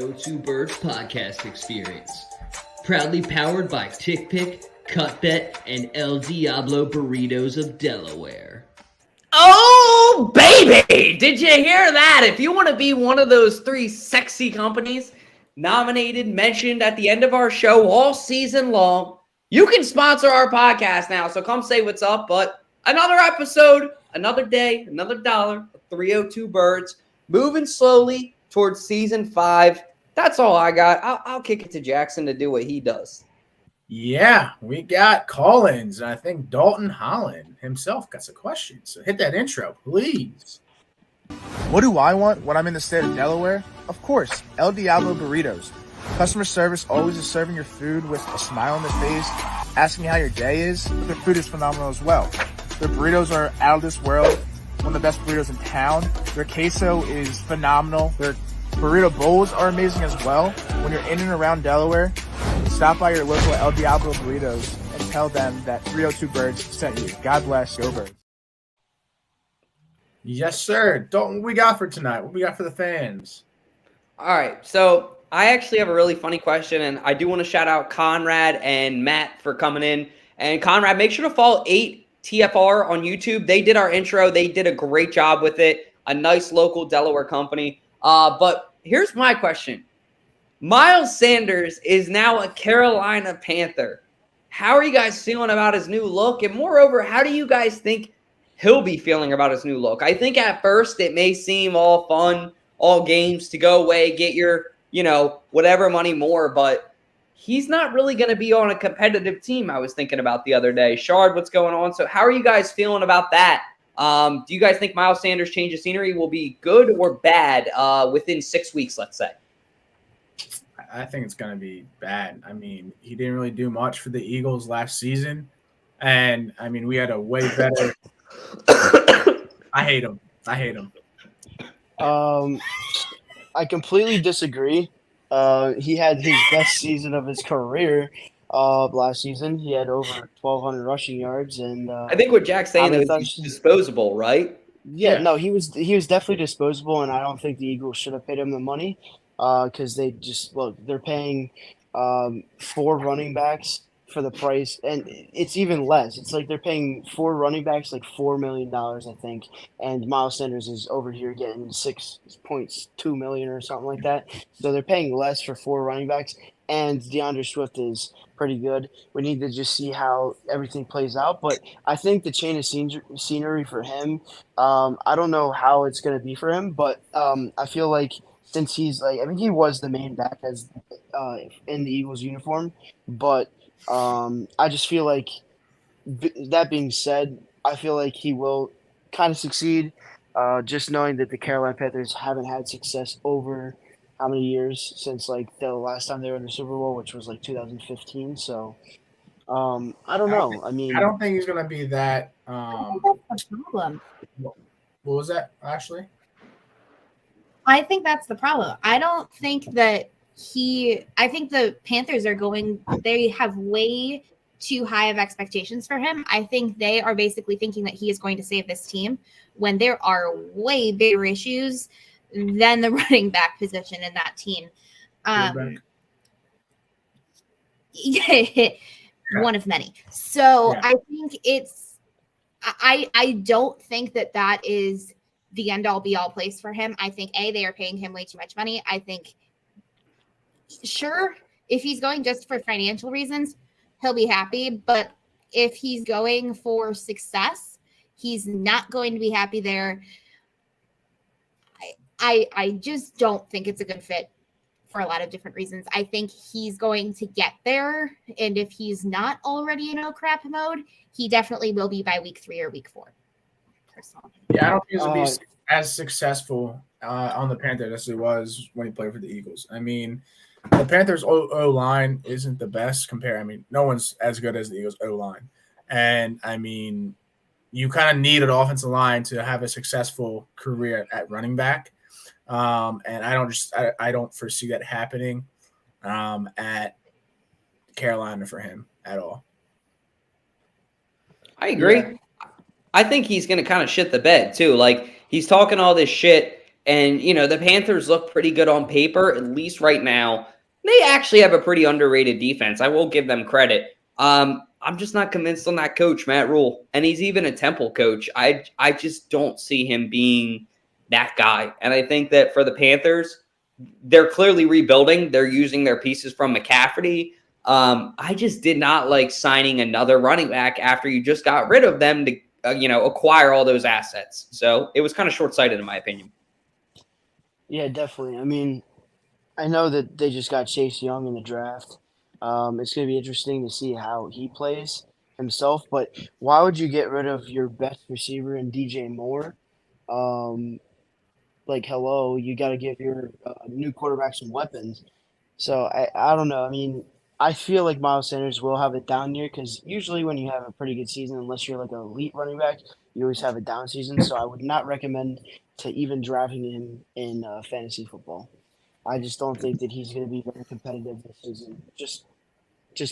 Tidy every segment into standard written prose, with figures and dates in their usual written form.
302BIRDS podcast experience. Proudly powered by TickPick, CutBet, and El Diablo Burritos of Delaware. Oh, baby! Did you hear that? If you want to be one of those three sexy companies nominated, mentioned at the end of our show all season long, you can sponsor our podcast now. So come say what's up. But another episode, another day, another dollar, 302 Birds, moving slowly towards season 5. That's all I got. I'll kick it to Jackson to do what he does. Yeah, we got Collins. I think Dalton Holland himself got a question. So hit that intro, please. What do I want when I'm in the state of Delaware? Of course, El Diablo Burritos. Customer service always is serving your food with a smile on their face, asking how your day is. Their food is phenomenal as well. Their burritos are out of this world, one of the best burritos in town. Their queso is phenomenal. Their burrito bowls are amazing as well. When you're in and around Delaware, stop by your local El Diablo Burritos and tell them that 302 Birds sent you. God bless. Go Birds. Yes, sir. Dalton, what we got for tonight? What we got for the fans? All right, so I actually have a really funny question, and I do want to shout out Conrad and Matt for coming in. And Conrad, make sure to follow 8TFR on YouTube. They did our intro. They did a great job with it. A nice local Delaware company. But here's my question. Miles Sanders is now a Carolina Panther. How are you guys feeling about his new look? And moreover, how do you guys think he'll be feeling about his new look? I think at first it may seem all fun, all games to go away, get your, whatever money more, but he's not really going to be on a competitive team, I was thinking about the other day. Shard, what's going on? So how are you guys feeling about that? Do you guys think Miles Sanders' change of scenery will be good or bad within 6 weeks, let's say? I think it's going to be bad. I mean, he didn't really do much for the Eagles last season. And, I mean, we had a way better – I hate him. I completely disagree. He had his best season of his career last season. He had over 1,200 rushing yards. And I think what Jack's saying is he's disposable, right? Yeah, no, he was definitely disposable, and I don't think the Eagles should have paid him the money. Because they're paying 4 running backs for the price, and it's even less. It's like they're paying 4 running backs like $4 million, I think, and Miles Sanders is over here getting $6.2 million or something like that. So they're paying less for 4 running backs, and DeAndre Swift is pretty good. We need to just see how everything plays out, but I think the change of scenery for him, I don't know how it's going to be for him, but I feel like since he's he was the main back as in the Eagles uniform, but I just feel like that being said, I feel like he will kind of succeed. Just knowing that the Carolina Panthers haven't had success over how many years since the last time they were in the Super Bowl, which was 2015. So I don't know. I don't think he's going to be that. That's the problem. What was that, Ashley? I think that's the problem. I don't think that I think the Panthers they have way too high of expectations for him. I think they are basically thinking that he is going to save this team when there are way bigger issues than the running back position in that team. One of many. So yeah. I think I don't think that is the end-all be-all place for him. I think, they are paying him way too much money. I think, sure, if he's going just for financial reasons, he'll be happy. But if he's going for success, he's not going to be happy there. I just don't think it's a good fit for a lot of different reasons. I think he's going to get there. And if he's not already in crap mode, he definitely will be by week 3 or week 4. Yeah, I don't think he's going to be as successful on the Panthers as he was when he played for the Eagles. I mean, the Panthers' O-line isn't the best no one's as good as the Eagles' O-line. And, you kind of need an offensive line to have a successful career at running back. And I don't foresee that happening at Carolina for him at all. I agree. Yeah. I think he's going to kind of shit the bed too. He's talking all this shit And, the Panthers look pretty good on paper, at least right now. They actually have a pretty underrated defense. I will give them credit. I'm just not convinced on that coach, Matt Rule. And he's even a Temple coach. I just don't see him being that guy. And I think that for the Panthers, they're clearly rebuilding. They're using their pieces from McCaffrey. I just did not like signing another running back after you just got rid of them to, acquire all those assets. So it was kind of short-sighted in my opinion. Yeah, definitely. I mean, I know that they just got Chase Young in the draft. It's going to be interesting to see how he plays himself. But why would you get rid of your best receiver in DJ Moore? Hello, you got to give your new quarterback some weapons. So I don't know. I mean, I feel like Miles Sanders will have a down year because usually when you have a pretty good season, unless you're like an elite running back, you always have a down season. So I would not recommend to even drafting him in fantasy football. I just don't think that he's going to be very competitive this season, just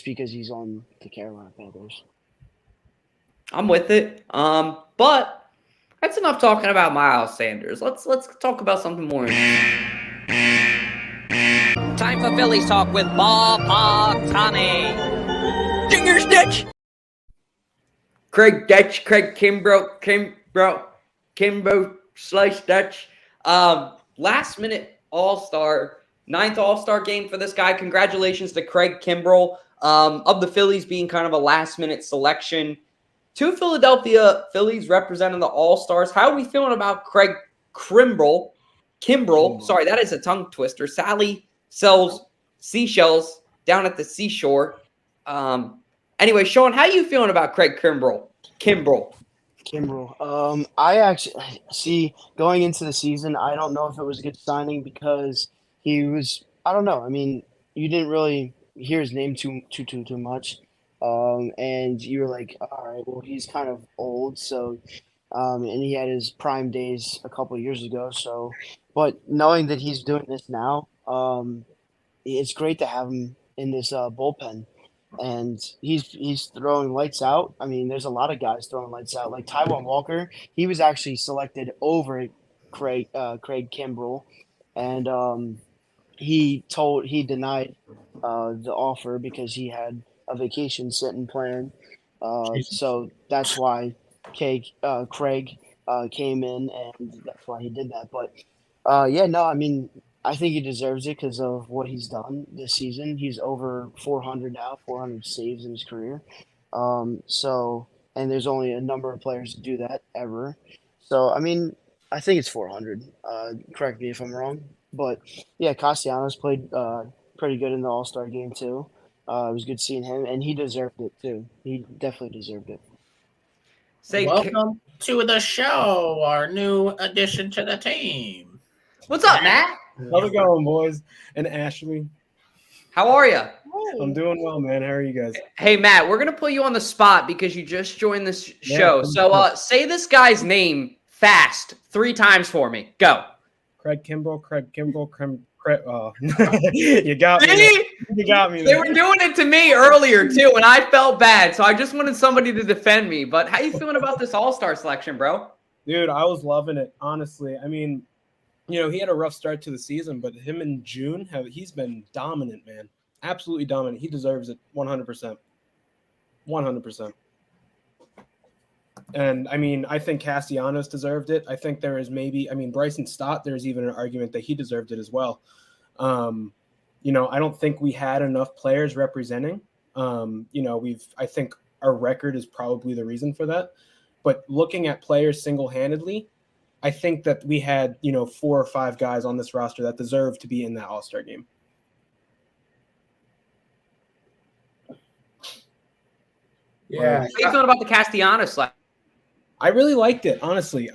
because he's on the Carolina Panthers. I'm with it. But that's enough talking about Miles Sanders. Let's talk about something more. Time for Phillies talk with Bob Tommy. Ginger Stitch. Craig Dutch, Craig Kimbo Slice Dutch. Last minute All-Star, 9th All-Star game for this guy. Congratulations to Craig Kimbrell of the Phillies being kind of a last-minute selection. 2 Philadelphia Phillies representing the All-Stars. How are we feeling about Craig Kimbrell? Sorry, that is a tongue twister. Sally sells seashells down at the seashore. Anyway, Sean, how are you feeling about Craig Kimbrell? I actually see going into the season, I don't know if it was a good signing because he was, I don't know. I mean, you didn't really hear his name too much. And you were like, all right, well, he's kind of old. So, and he had his prime days a couple of years ago. So, but knowing that he's doing this now, it's great to have him in this bullpen. And he's throwing lights out. I mean, there's a lot of guys throwing lights out. Like Taijuan Walker, he was actually selected over Craig Kimbrell, and he denied the offer because he had a vacation sitting planned. So that's why Craig came in, and that's why he did that. But I mean, I think he deserves it because of what he's done this season. He's over 400 now, 400 saves in his career. And there's only a number of players to do that ever. So, I mean, I think it's 400. Correct me if I'm wrong. But, yeah, Castellanos played pretty good in the All-Star game, too. It was good seeing him, and he deserved it, too. He definitely deserved it. Welcome to the show, our new addition to the team. What's up, Matt? How's it going, boys? And Ashley. How are you? I'm doing well, man. How are you guys? Hey, Matt, we're going to put you on the spot because you just joined this show. So say this guy's name fast 3 times for me. Go. Craig Kimbrell. You got me. You got me. They were doing it to me earlier, too, and I felt bad. So I just wanted somebody to defend me. But how you feeling about this All-Star selection, bro? Dude, I was loving it, honestly. I mean, he had a rough start to the season, but him in June, he's been dominant, man. Absolutely dominant. He deserves it 100%. 100%. And, I mean, I think Castellanos deserved it. I think there is Bryson Stott, there's even an argument that he deserved it as well. I don't think we had enough players representing. I think our record is probably the reason for that. But looking at players single-handedly, I think that we had, 4 or 5 guys on this roster that deserve to be in that All-Star game. Yeah. How are you feeling about the Castellanos selection? I really liked it, honestly.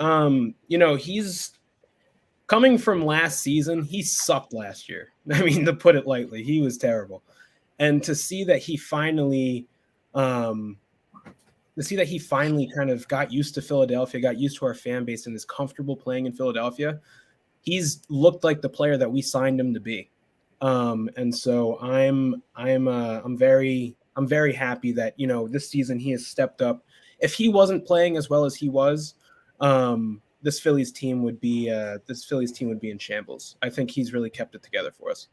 He's coming from last season. He sucked last year. I mean, to put it lightly, he was terrible. And to see that he finally kind of got used to Philadelphia, got used to our fan base, and is comfortable playing in Philadelphia, he's looked like the player that we signed him to be. And so I'm very happy that, this season he has stepped up. If he wasn't playing as well as he was, this Phillies team would be in shambles. I think he's really kept it together for us.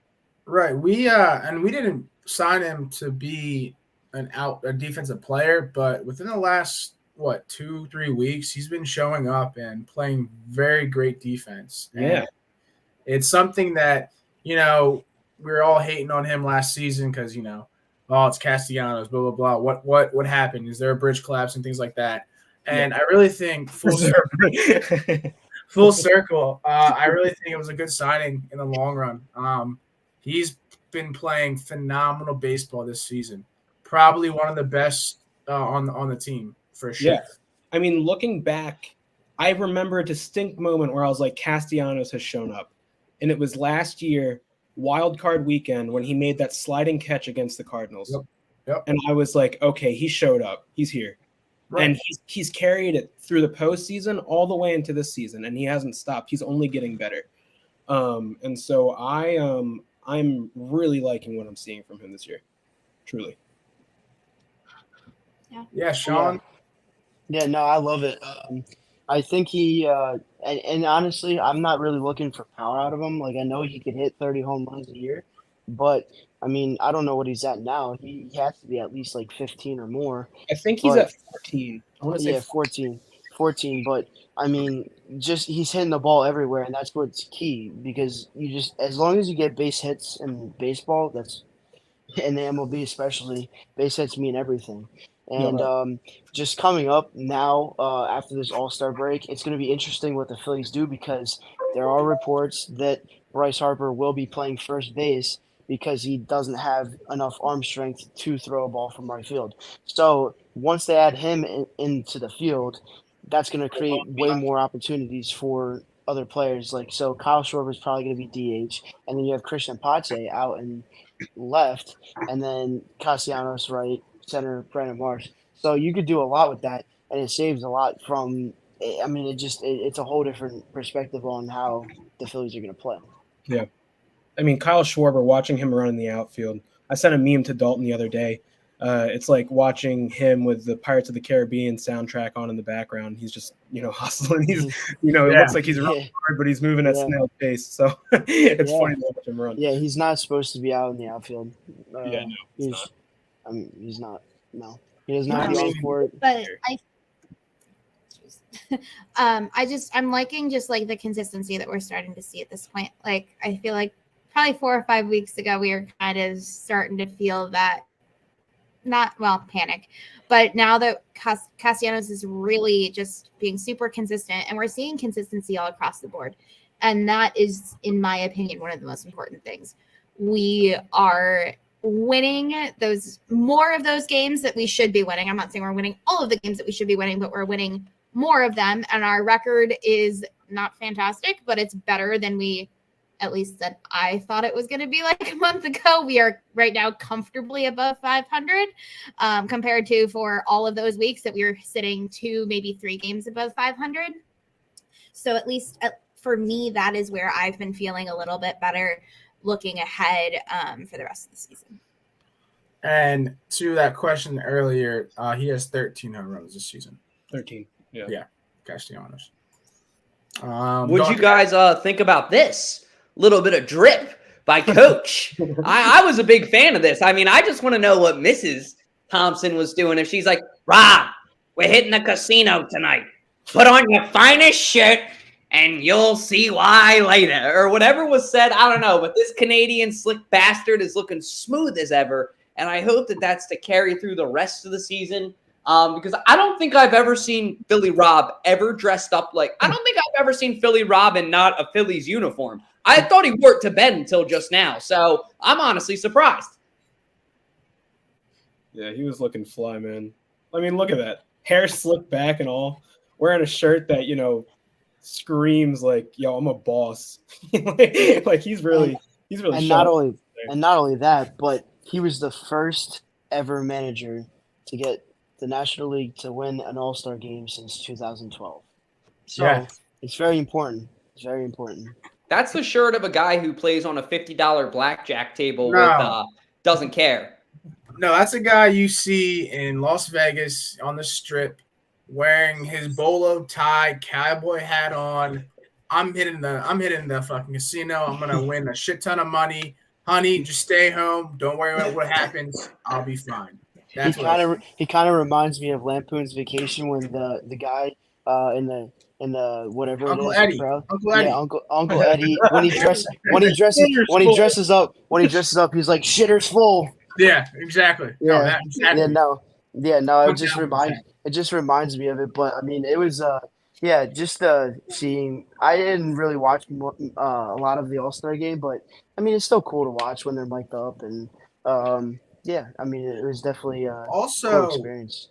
Right. We didn't sign him to be a defensive player, but within the last 2-3 weeks, he's been showing up and playing very great defense. Yeah. And it's something that, we were all hating on him last season because, it's Castellanos, blah, blah, blah. What happened? Is there a bridge collapse and things like that? And I really think full circle, I really think it was a good signing in the long run. He's been playing phenomenal baseball this season. Probably one of the best on the team for sure. Yeah. I mean, looking back, I remember a distinct moment where I was like, Castellanos has shown up. And it was last year, wild card weekend, when he made that sliding catch against the Cardinals. Yep. And I was like, okay, he showed up. He's here. Right. And he's carried it through the postseason all the way into this season, and he hasn't stopped. He's only getting better. And so I'm really liking what I'm seeing from him this year. Truly. Yeah, Sean. Yeah, no, I love it. I think he and honestly, I'm not really looking for power out of him. Like, I know he could hit 30 home runs a year, but I mean, I don't know what he's at now. He has to be at least like 15 or more. I think he's at 14. I want to say 14. But I mean, just he's hitting the ball everywhere, and that's what's key, because you just, as long as you get base hits in baseball, that's in the MLB especially, base hits mean everything. And just coming up now after this All-Star break, it's going to be interesting what the Phillies do, because there are reports that Bryce Harper will be playing first base because he doesn't have enough arm strength to throw a ball from right field. So once they add him into the field, that's going to create way more opportunities for other players. Like, so Kyle Schwarber is probably going to be DH, and then you have Christian Pache out and left, and then Castellanos right, center Brandon Marsh. So you could do a lot with that, and it saves a lot from. I mean, it's a whole different perspective on how the Phillies are going to play. Yeah. I mean, Kyle Schwarber, watching him run in the outfield. I sent a meme to Dalton the other day. It's like watching him with the Pirates of the Caribbean soundtrack on in the background. He's just, hustling. He's, it looks like he's running hard, but he's moving at snail pace. So it's funny to watch him run. Yeah, he's not supposed to be out in the outfield. He's not. I mean, he's not. No, he does not go for it. But I'm liking just like the consistency that we're starting to see at this point. Like, I feel like probably 4 or 5 weeks ago, we were kind of starting to feel that, panic. But now that Castellanos is really just being super consistent, and we're seeing consistency all across the board. And that is, in my opinion, one of the most important things. We are winning more of those games that we should be winning. I'm not saying we're winning all of the games that we should be winning, but we're winning more of them. And our record is not fantastic, but it's better than at least that I thought it was going to be like a month ago. We are right now comfortably above 500 compared to for all of those weeks that we were sitting 2, maybe 3 games above 500. So at least for me, that is where I've been feeling a little bit better looking ahead for the rest of the season. And to that question earlier, he has 13 home runs this season. 13. Yeah. Castellanos. Would you guys think about this? Little bit of drip by Coach. I was a big fan of this. I mean, I just want to know what Mrs. Thompson was doing. If she's like, Rob, we're hitting the casino tonight. Put on your finest shirt and you'll see why later. Or whatever was said. I don't know. But this Canadian slick bastard is looking smooth as ever. And I hope that that's to carry through the rest of the season. Because I don't think I've ever seen Philly Rob ever dressed up like – I don't think I've ever seen Philly Rob in not a Phillies uniform. I thought he wore it to bed until just now. So I'm honestly surprised. Yeah, he was looking fly, man. I mean, look at that. Hair slicked back and all. Wearing a shirt that, screams like, yo, I'm a boss. like he's really and not only that, but he was the first ever manager to get the National League to win an All-Star game since 2012. So It's very important. It's very important. That's the shirt of a guy who plays on a $50 blackjack table with doesn't care. No, that's a guy you see in Las Vegas on the Strip wearing his bolo tie, cowboy hat on. I'm hitting the fucking casino. I'm gonna win a shit ton of money. Honey, just stay home. Don't worry about what happens. I'll be fine. That's he kind of reminds me of Lampoon's Vacation when the guy in the whatever Uncle it is, Eddie. bro. Uncle Eddie. Yeah, Uncle Eddie. When he dresses up, he's like shitter's full. Yeah, exactly. Yeah, exactly. no. It just reminds me of it. But I mean, it was just seeing. I didn't really watch a lot of the All-Star game, but I mean, it's still cool to watch when they're mic'd up, and I mean, it was definitely a cool experience.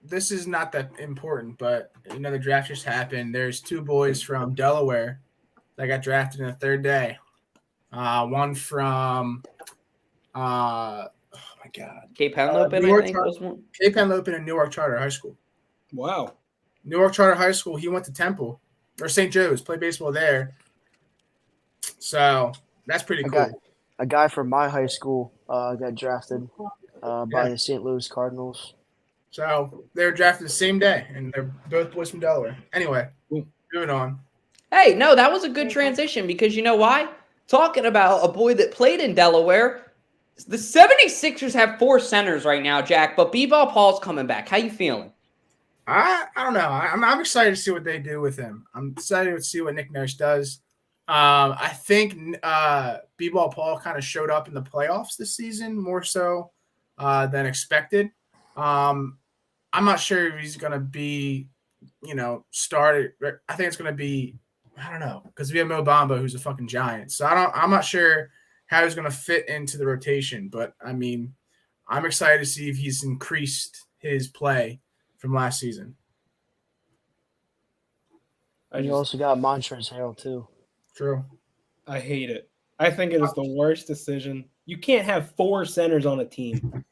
This is not that important, but the draft just happened. There's two boys from Delaware that got drafted in the third day. One from oh my God, Cape Henlopen, I think was one. Cape Henlopen and Newark Charter High School. Wow. Newark Charter High School. He went to Temple or St. Joe's, played baseball there. So that's pretty cool. A guy from my high school got drafted by the St. Louis Cardinals. So they were drafted the same day, and they're both boys from Delaware. Anyway, moving on. Hey, no, that was a good transition because you know why? Talking about a boy that played in Delaware, the 76ers have 4 centers right now, Jack, but B-Ball Paul's coming back. How you feeling? I don't know. I'm excited to see what they do with him. I'm excited to see what Nick Nurse does. I think B-Ball Paul kind of showed up in the playoffs this season more so than expected. I'm not sure if he's going to be, started. I think it's going to be, I don't know, because we have Mo Bamba, who's a fucking giant. So I'm not sure how he's going to fit into the rotation. But, I mean, I'm excited to see if he's increased his play from last season. You also got Montrezl Harrell, too. True. I hate it. I think it is the worst decision. You can't have 4 centers on a team.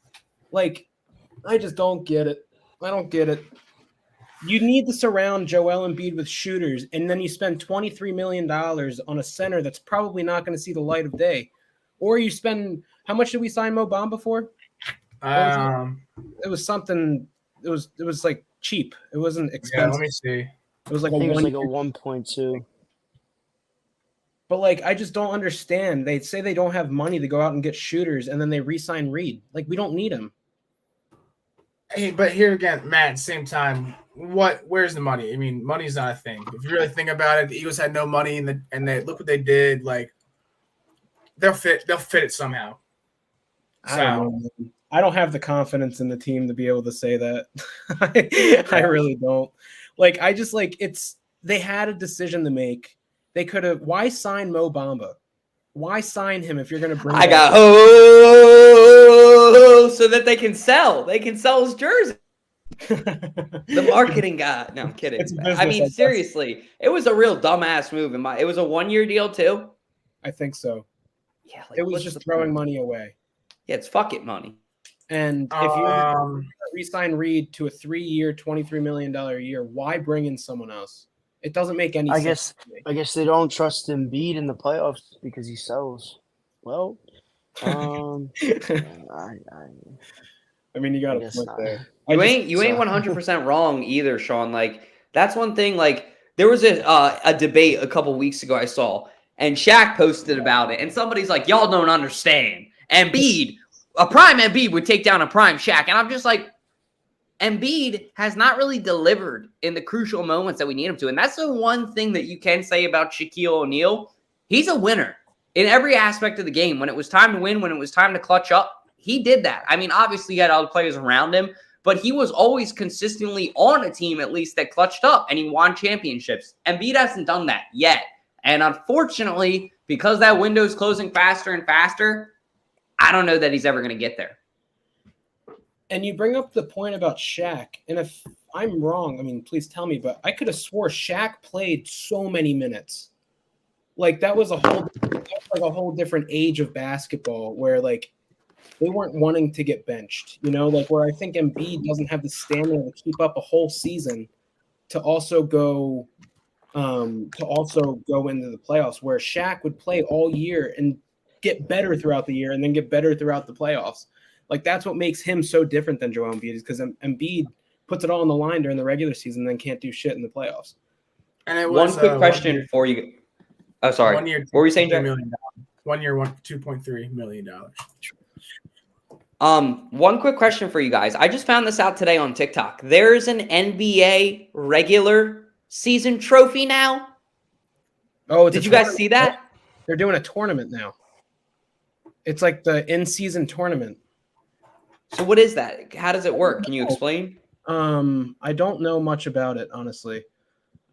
Like, I just don't get it. I don't get it. You need to surround Joel Embiid with shooters, and then you spend $23 million on a center that's probably not going to see the light of day. Or you spend – how much did we sign Mo Bamba for? It was something – it was like cheap. It wasn't expensive. Yeah, let me see. It was like I think it was like a 1.2. But, I just don't understand. They say they don't have money to go out and get shooters, and then they re-sign Reed. We don't need him. Hey, but here again, Matt, at the same time, where's the money? I mean, money's not a thing. If you really think about it, the Eagles had no money, and they look what they did. They'll fit it somehow. I don't know. I don't have the confidence in the team to be able to say that. I really don't. They had a decision to make. They could have. Why sign Mo Bamba? Why sign him if you're going to bring? So that they can sell. They can sell his jersey. The marketing guy. No, I'm kidding. I mean, seriously, it was a real dumbass move. It was a 1-year deal too. I think so. Yeah, it was just throwing money away. Yeah, it's fuck it money. And if you re-sign Reed to a 3-year, $23 million a year, why bring in someone else? It doesn't make any sense. I guess they don't trust Embiid in the playoffs because he sells. Well, I mean, you got a point there. You ain't 100% wrong either, Sean. That's one thing. There was a debate a couple weeks ago I saw, and Shaq posted about it, and somebody's like, "Y'all don't understand. Embiid, a prime Embiid would take down a prime Shaq," and I'm just like, Embiid has not really delivered in the crucial moments that we need him to, and that's the one thing that you can say about Shaquille O'Neal. He's a winner in every aspect of the game. When it was time to win, when it was time to clutch up, he did that. I mean, obviously he had other players around him, but he was always consistently on a team at least that clutched up, and he won championships. Embiid hasn't done that yet. And unfortunately, because that window is closing faster and faster, I don't know that he's ever going to get there. And you bring up the point about Shaq, and if I'm wrong, I mean, please tell me, but I could have swore Shaq played so many minutes. That was a whole different age of basketball where they weren't wanting to get benched, where I think Embiid doesn't have the stamina to keep up a whole season to also go into the playoffs, where Shaq would play all year and get better throughout the year and then get better throughout the playoffs. That's what makes him so different than Joel Embiid, is because Embiid puts it all on the line during the regular season, and then can't do shit in the playoffs. And it was One quick question for you. Oh, sorry. 1 year, what were you saying, $2 Jack? million. 1 year, $2.3 million. One quick question for you guys. I just found this out today on TikTok. There's an NBA regular season trophy now. Oh, did you guys see that? They're doing a tournament now. It's like the in-season tournament. So what is that? How does it work? Can you explain? I don't know much about it, honestly.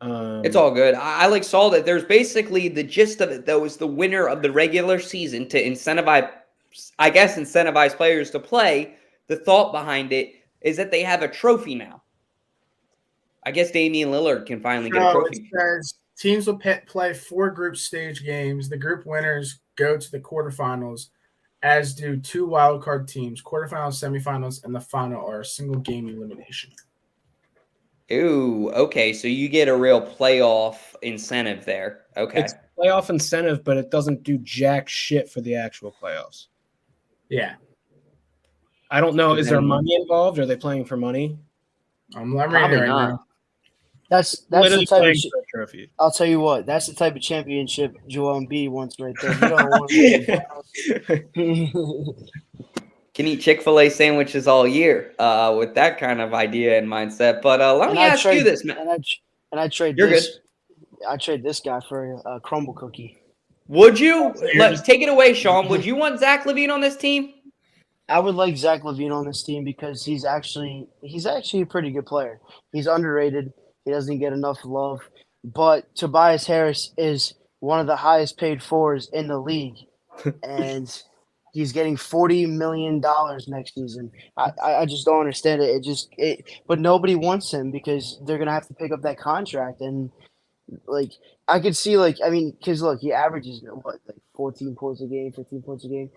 It's all good. I like saw that there's basically the gist of it, though, is the winner of the regular season to incentivize players to play. The thought behind it is that they have a trophy now. I guess Damian Lillard can finally get a trophy. It says teams will play 4 group stage games. The group winners go to the quarterfinals, as do 2 wildcard teams. Quarterfinals, semifinals, and the final are a single game elimination. Ooh, okay. So you get a real playoff incentive there. Okay. It's playoff incentive, but it doesn't do jack shit for the actual playoffs. Yeah. I don't know. Is there money involved? Are they playing for money? I'm reading it right now. That's the type of trophy. I'll tell you what. That's the type of championship Joel Embiid wants right there. You don't want to Can eat Chick-fil-A sandwiches all year with that kind of idea and mindset. But let me ask you this, man. I trade You're this. Good. I trade this guy for a crumble cookie. Would you? Let's take it away, Sean. Would you want Zach LaVine on this team? I would like Zach LaVine on this team because he's actually a pretty good player. He's underrated. He doesn't get enough love. But Tobias Harris is one of the highest paid 4s in the league. And he's getting $40 million next season. I just don't understand it. But nobody wants him because they're going to have to pick up that contract. And, I could see, because, look, he averages, 14 points a game, 15 points a game?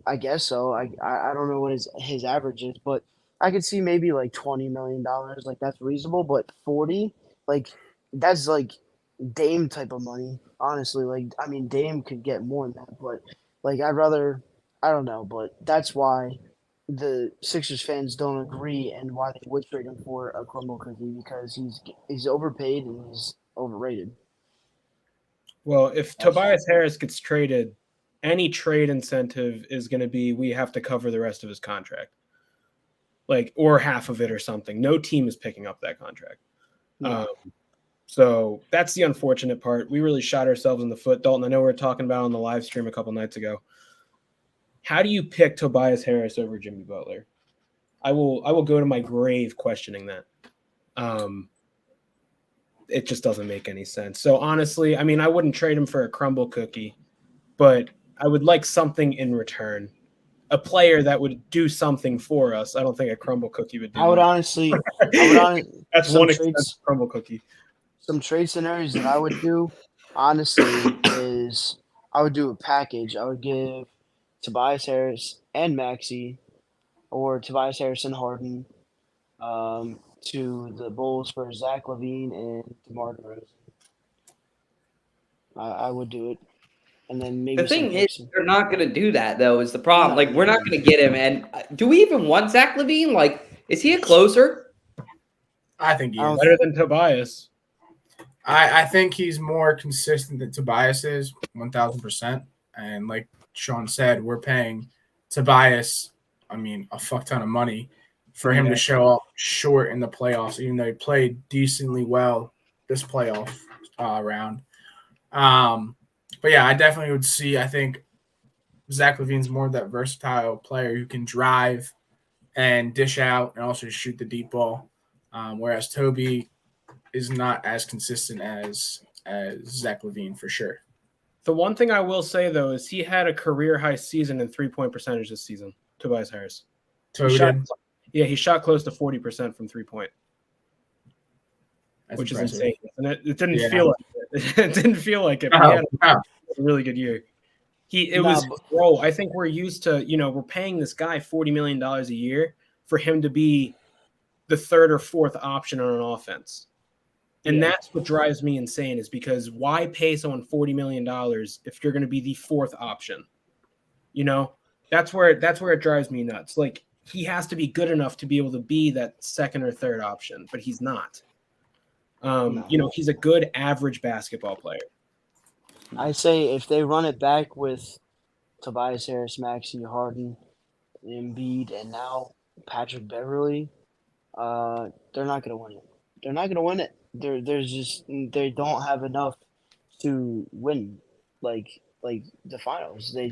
I guess so. I don't know what his average is, but I could see maybe $20 million. That's reasonable, but 40, that's Dame type of money. Honestly, Dame could get more than that, but I don't know, but that's why the Sixers fans don't agree and why they would trade him for a crumble cookie because he's overpaid and he's overrated. Well, if Tobias Harris gets traded, any trade incentive is going to be we have to cover the rest of his contract. Or half of it or something. No team is picking up that contract. Yeah. So that's the unfortunate part. We really shot ourselves in the foot. Dalton, I know we were talking about on the live stream a couple nights ago. How do you pick Tobias Harris over Jimmy Butler? I will go to my grave questioning that. It just doesn't make any sense. So honestly, I wouldn't trade him for a crumble cookie, but I would like something in return. A player that would do something for us. I don't think a crumble cookie would do. I would honestly that's one expensive crumble cookie. Some trade scenarios that I would do, honestly, is I would do a package. I would give Tobias Harris and Maxey, or Tobias Harris and Harden, to the Bulls for Zach LaVine and DeMar DeRozan. I would do it. And then maybe the thing is, they're not going to do that, though, is the problem. We're not going to get him. And do we even want Zach LaVine? Is he a closer? I think he is. Better than Tobias. I think he's more consistent than Tobias is, 1,000%. And like Sean said, we're paying Tobias, a fuck ton of money for him to show up short in the playoffs, even though he played decently well this playoff round. But yeah, I definitely would see. I think Zach LaVine's more of that versatile player who can drive and dish out and also shoot the deep ball, whereas Toby is not as consistent as Zach LaVine for sure. The one thing I will say though is he had a career high season in 3-point percentage this season. Tobias Harris. He shot close to 40% from 3-point, which is insane. And it didn't feel like it. It didn't feel like it. He had a really good year. I think we're used to, we're paying this guy $40 million a year for him to be the third or fourth option on an offense. And that's what drives me insane is because why pay someone $40 million if you're going to be the fourth option? That's where it drives me nuts. he has to be good enough to be able to be that second or third option, but he's not. He's a good average basketball player. I say if they run it back with Tobias Harris, Maxey, Harden, Embiid, and now Patrick Beverly, they're not gonna win it. They're not gonna win it. They don't have enough to win like the finals. I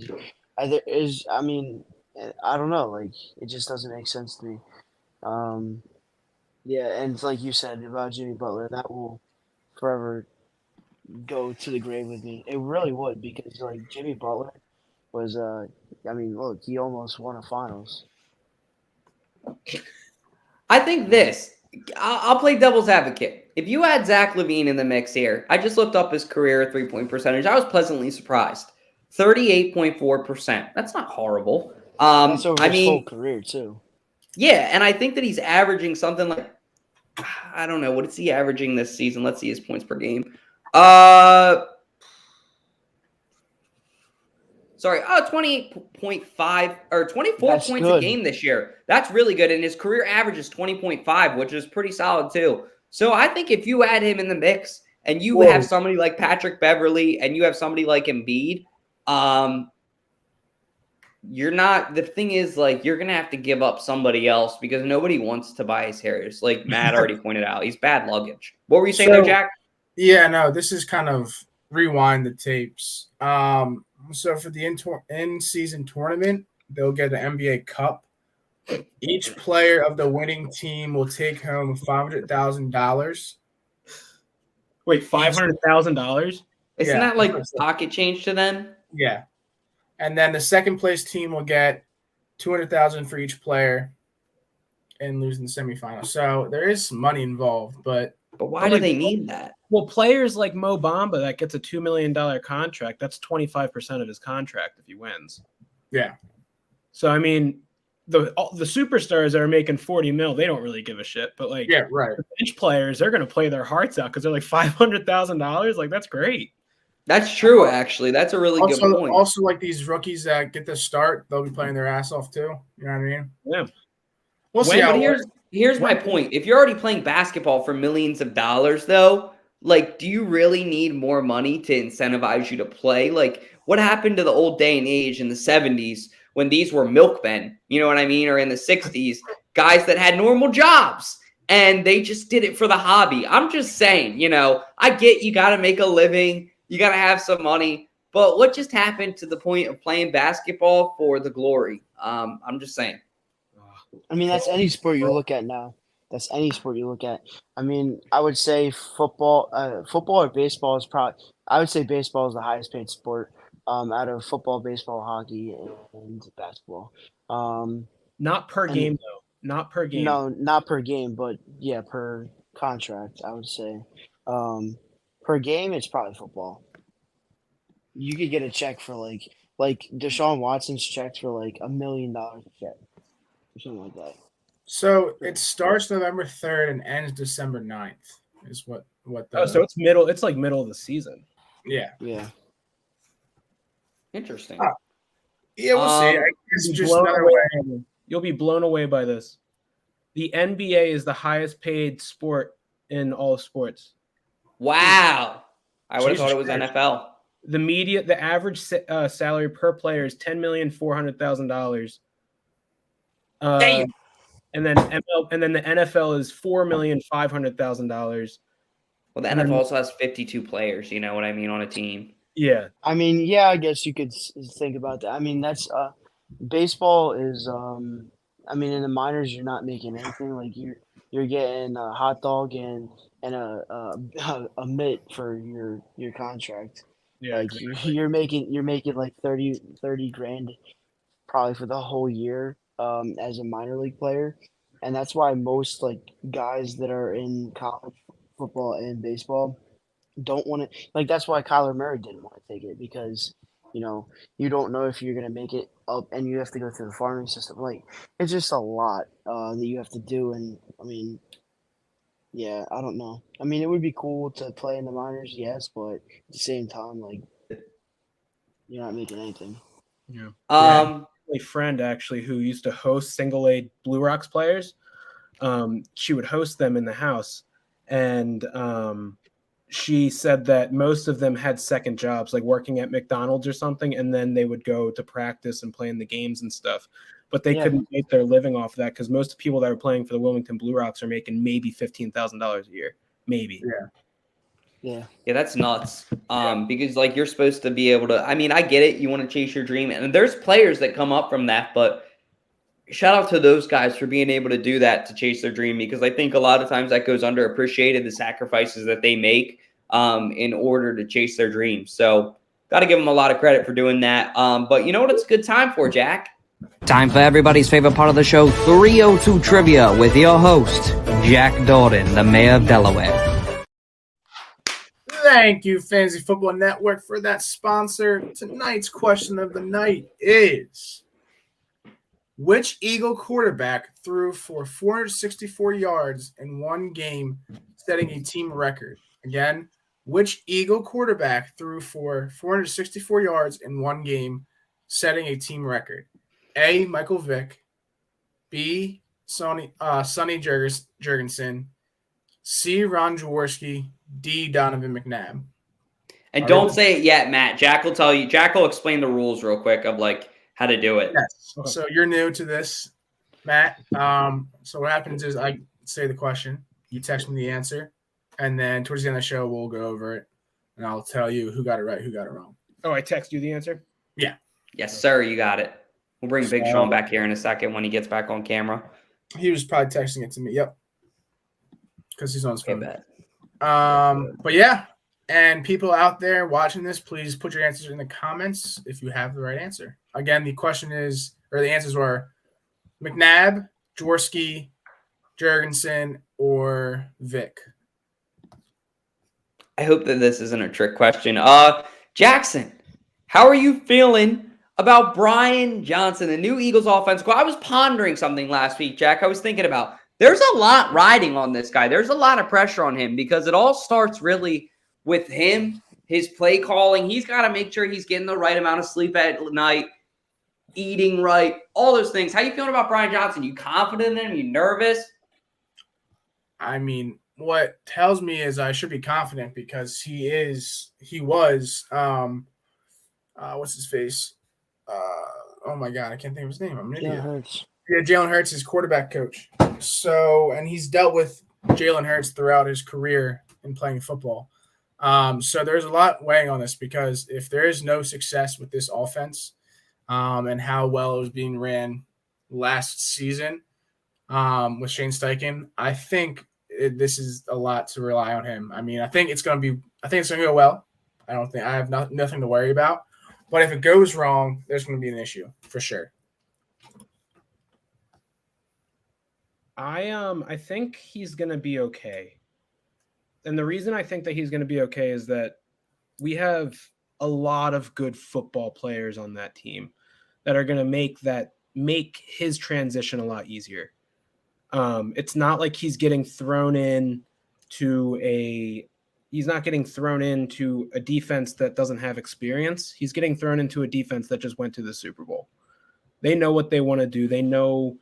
don't know. Like it just doesn't make sense to me. Yeah, and it's like you said about Jimmy Butler, that will forever go to the grave with me. It really would because like Jimmy Butler was look, he almost won a finals. I think this. I'll play devil's advocate. If you had Zach LaVine in the mix here, I just looked up his career 3-point percentage. I was pleasantly surprised. 38.4%. That's not horrible. That's over his whole career too. Yeah, and I think that he's averaging something like, I don't know, what is he averaging this season? Let's see his points per game. 28.5 or 24 That's points good. a game this year. That's really good. And his career average is 20.5, which is pretty solid too. So I think if you add him in the mix and you have somebody like Patrick Beverly and you have somebody like Embiid, the thing is, like, you're going to have to give up somebody else because nobody wants Tobias Harris. Like Matt already pointed out, he's bad luggage. What were you saying there, Jack? Yeah, no, this is kind of rewind the tapes. So for the in-season tournament, they'll get an NBA Cup. Each player of the winning team will take home $500,000. Wait, $500,000? Isn't that like pocket change to them? Yeah. And then the second place team will get $200,000 for each player and lose in the semifinals. So there is some money involved, but why do they need that? Well, players like Mo Bamba that gets a $2 million contract, that's 25% of his contract if he wins. Yeah. So I mean, the superstars that are making 40 mil, they don't really give a shit. But like, yeah, right. The bench players, they're gonna play their hearts out because they're like $500,000. Like that's great. That's true, actually. That's a really good point. Also, like these rookies that get the start, they'll be playing their ass off too. You know what I mean? Yeah. We'll see. But here's my point. If you're already playing basketball for millions of dollars, though, like, do you really need more money to incentivize you to play? Like, what happened to the old day and age in the 70s when these were milkmen? You know what I mean? Or in the 60s, guys that had normal jobs and they just did it for the hobby. I'm just saying, I get you got to make a living. You got to have some money. But what just happened to the point of playing basketball for the glory? I'm just saying. I mean, that's any sport you look at now. That's any sport you look at. I mean, I would say football or baseball is probably. I would say baseball is the highest paid sport out of football, baseball, hockey, and basketball. Not per game though. Not per game. No, not per game, but yeah, per contract. I would say per game, it's probably football. You could get a check for like Deshaun Watson's checks for like $1 million a check. Or something like that. So it starts November 3rd and ends December 9th is what so it's middle. It's like middle of the season. Yeah. Yeah. Interesting. Yeah, we'll see. I guess just another way. You'll be blown away by this. The NBA is the highest paid sport in all sports. Wow. I would have thought it was NFL. The average salary per player is $10,400,000. Damn. And then the NFL is $4,500,000. Well, the NFL also has 52 players. You know what I mean, on a team. Yeah. I mean, yeah, I guess you could think about that. I mean, that's baseball is. I mean, in the minors, you're not making anything. Like you're getting a hot dog and a mitt for your contract. Yeah, like exactly. you're making like 30 grand probably for the whole year as a minor league player, and that's why most like guys that are in college football and baseball don't want to, like, that's why Kyler Murray didn't want to take it, because you don't know if you're going to make it up, and you have to go through the farming system. Like, it's just a lot that you have to do. And I mean, yeah, I don't know. I mean, it would be cool to play in the minors, yes, but at the same time, like, you're not making anything. Yeah. family friend actually who used to host single A Blue Rocks players. She would host them in the house, and she said that most of them had second jobs, like working at McDonald's or something, and then they would go to practice and play in the games and stuff. But they couldn't make their living off of that because most people that are playing for the Wilmington Blue Rocks are making maybe $15,000 a year, maybe. Yeah, that's nuts. Because like you're supposed to be able to. I mean, I get it. You want to chase your dream, and there's players that come up from that, but. Shout out to those guys for being able to do that to chase their dream, because I think a lot of times that goes underappreciated, the sacrifices that they make in order to chase their dreams. So got to give them a lot of credit for doing that. But you know what it's a good time for, Jack? Time for everybody's favorite part of the show, 302 Trivia, with your host, Jack Dalton, the mayor of Delaware. Thank you, Fantasy Football Network, for that sponsor. Tonight's question of the night is, which Eagle quarterback threw for 464 yards in one game, setting a team record? Again, which Eagle quarterback threw for 464 yards in one game, setting a team record? A. Michael Vick. B. Sonny Jurgensen. C. Ron Jaworski. D. Donovan McNabb. And don't say it yet, Matt. Jack will tell you. Jack will explain the rules real quick of like how to do it. Yes. So you're new to this, Matt. So what happens is I say the question, you text me the answer, and then towards the end of the show we'll go over it, and I'll tell you who got it right, who got it wrong. Oh, I text you the answer? Yeah. Yes, sir. You got it. We'll bring Big Sean back here in a second when he gets back on camera. He was probably texting it to me. Yep. Because he's on his phone. But yeah. And people out there watching this, please put your answers in the comments if you have the right answer. Again, the question is, or the answers were McNabb, Jaworski, Jurgensen, or Vic. I hope that this isn't a trick question. Jackson, how are you feeling about Brian Johnson, the new Eagles offense? I was pondering something last week, Jack. I was thinking about there's a lot riding on this guy. There's a lot of pressure on him because it all starts really with him, his play calling. He's got to make sure he's getting the right amount of sleep at night, eating right, all those things. How you feeling about Brian Johnson? You confident in him? You nervous? I mean, what tells me is I should be confident because he was, what's his face? Oh my God, I can't think of his name. I'm an idiot. Jalen Hurts, his quarterback coach. So, and he's dealt with Jalen Hurts throughout his career in playing football. So there's a lot weighing on this because if there is no success with this offense and how well it was being ran last season with Shane Steichen, I think this is a lot to rely on him. I mean, I think it's going to go well. I have nothing to worry about. But if it goes wrong, there's going to be an issue for sure. I think he's going to be okay. And the reason I think that he's going to be okay is that we have a lot of good football players on that team that are going to make his transition a lot easier. It's not like he's getting thrown into a defense that doesn't have experience. He's getting thrown into a defense that just went to the Super Bowl. They know what they want to do. They know,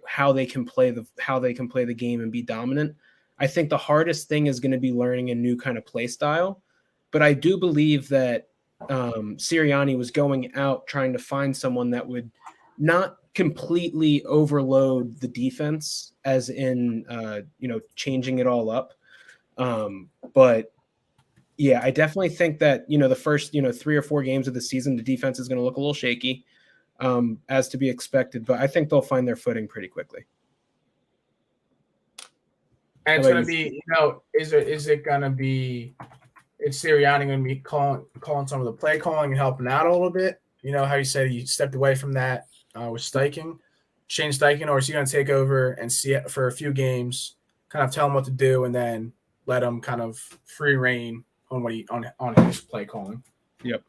how they can play the game and be dominant. I think the hardest thing is going to be learning a new kind of play style. But I do believe that Sirianni was going out trying to find someone that would not completely overload the defense, as in, changing it all up. But yeah, I definitely think that, the first, 3 or 4 games of the season, the defense is going to look a little shaky, as to be expected. But I think they'll find their footing pretty quickly. And it's going to be, is Sirianni going to be calling some of the play calling and helping out a little bit? How you said he stepped away from that with Shane Steichen, or is he going to take over and see it for a few games, kind of tell him what to do, and then let him kind of free reign on his play calling? Yep.